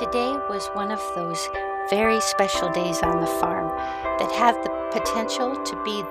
Today was one of those very special days on the farm that have the potential to be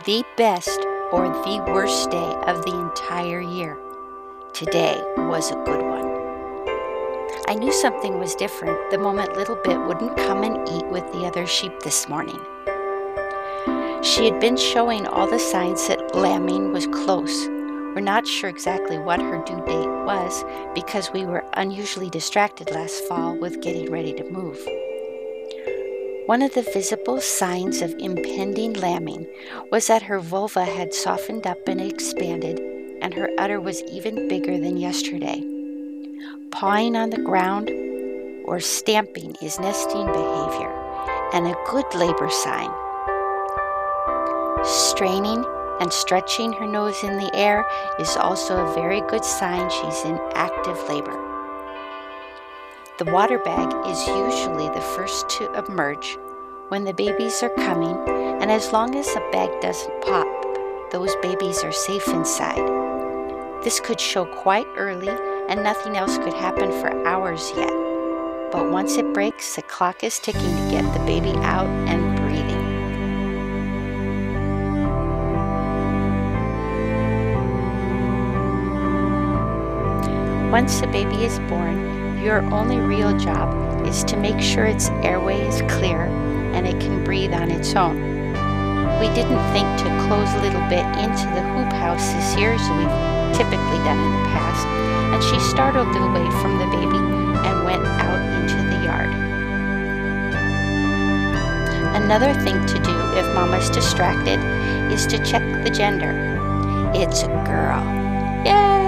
the best or the worst day of the entire year. Today was a good one. I knew something was different the moment Little Bit wouldn't come and eat with the other sheep this morning. She had been showing all the signs that lambing was close. We're not sure exactly what her due date was because we were unusually distracted last fall with getting ready to move. One of the visible signs of impending lambing was that her vulva had softened up and expanded, and her udder was even bigger than yesterday. Pawing on the ground or stamping is nesting behavior and a good labor sign. Straining and stretching her nose in the air is also a very good sign she's in active labor. The water bag is usually the first to emerge when the babies are coming, and as long as the bag doesn't pop, those babies are safe inside. This could show quite early and nothing else could happen for hours yet. But once it breaks, the clock is ticking to get the baby out and breathing. Once the baby is born, your only real job is to make sure its airway is clear and it can breathe on its own. We didn't think to close Little Bit into the hoop house this year as we've typically done in the past, and she startled away from the baby and went out into the yard. Another thing to do if Mama's distracted is to check the gender. It's a girl. Yay!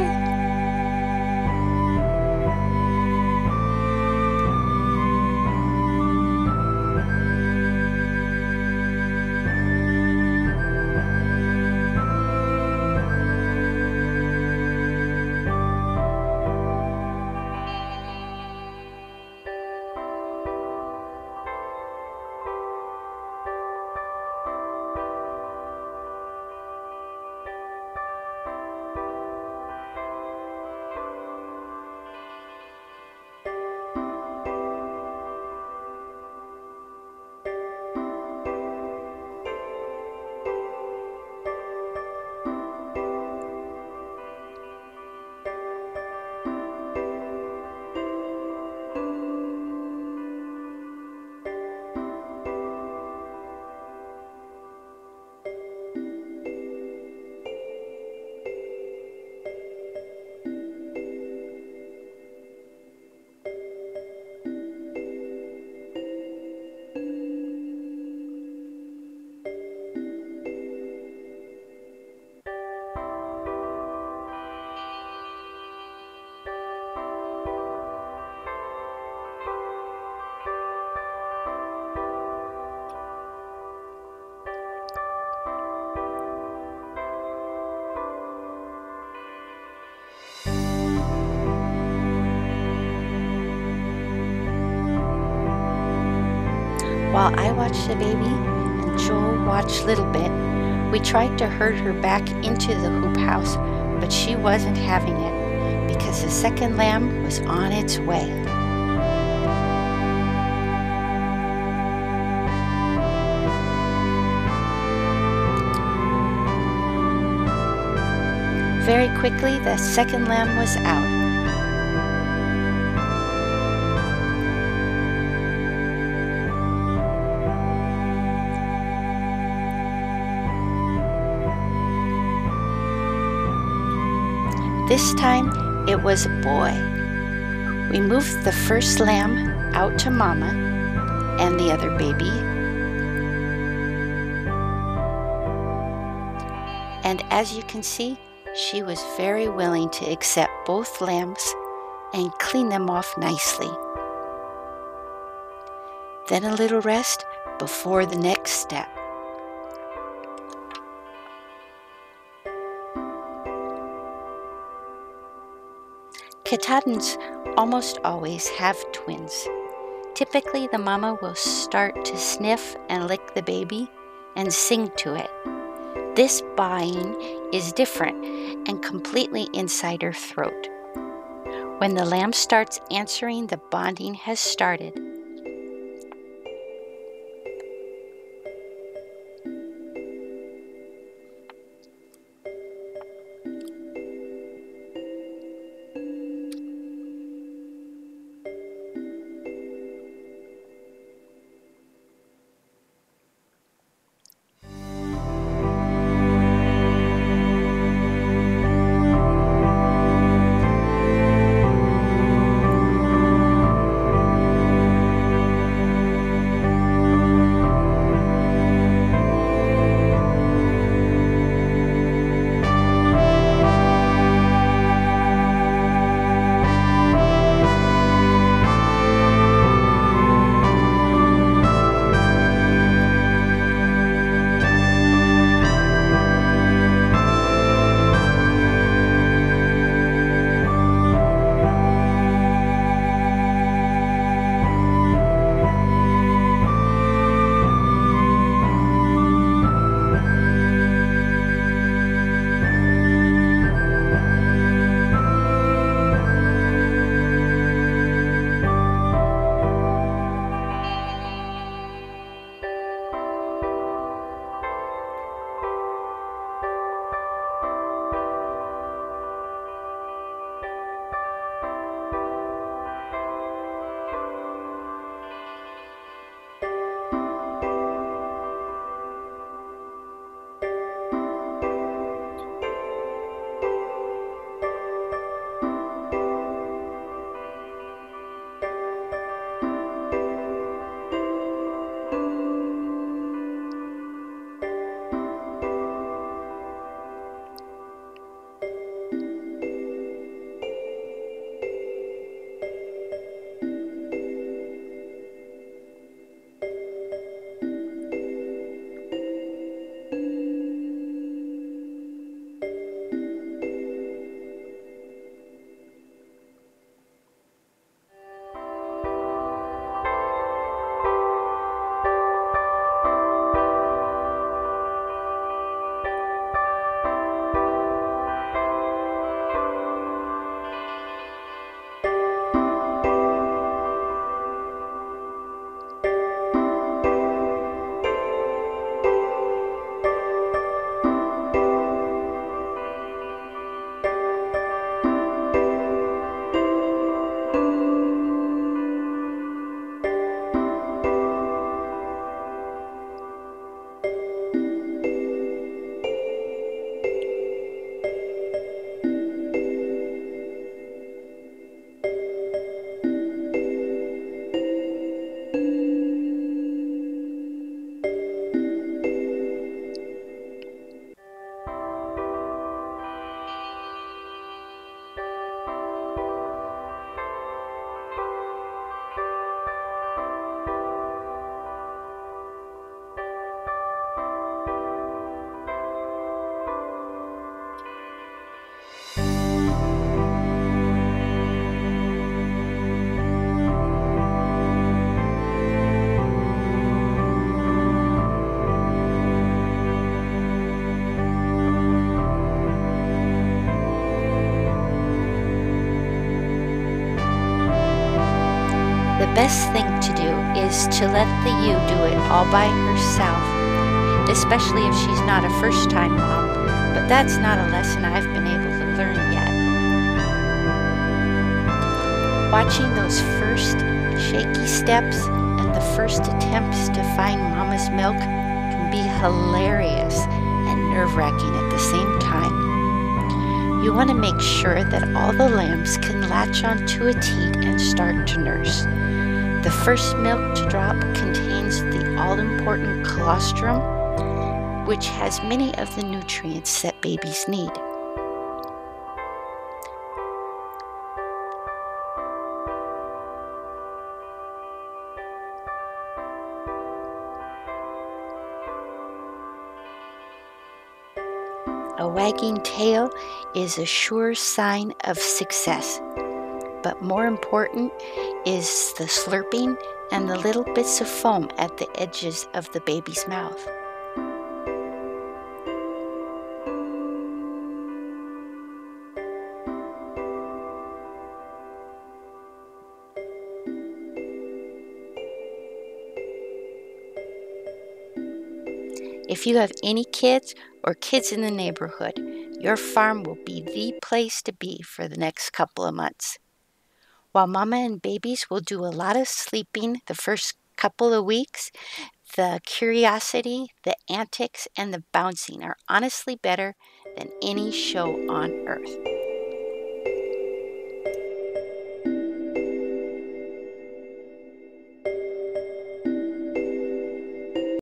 While I watched the baby and Joel watched Little Bit, we tried to herd her back into the hoop house, but she wasn't having it because the second lamb was on its way. Very quickly, the second lamb was out. This time, it was a boy. We moved the first lamb out to Mama and the other baby. And as you can see, she was very willing to accept both lambs and clean them off nicely. Then a little rest before the next step. Katahdins almost always have twins. Typically, the mama will start to sniff and lick the baby and sing to it. This baaing is different and completely inside her throat. When the lamb starts answering, the bonding has started. The best thing to do is to let the ewe do it all by herself, especially if she's not a first-time mom, but that's not a lesson I've been able to learn yet. Watching those first shaky steps and the first attempts to find Mama's milk can be hilarious and nerve-wracking at the same time. You want to make sure that all the lambs can latch onto a teat and start to nurse. The first milk to drop contains the all-important colostrum, which has many of the nutrients that babies need. A wagging tail is a sure sign of success, but more important is the slurping and the little bits of foam at the edges of the baby's mouth. If you have any kids or kids in the neighborhood, your farm will be the place to be for the next couple of months. While mama and babies will do a lot of sleeping the first couple of weeks, the curiosity, the antics, and the bouncing are honestly better than any show on earth.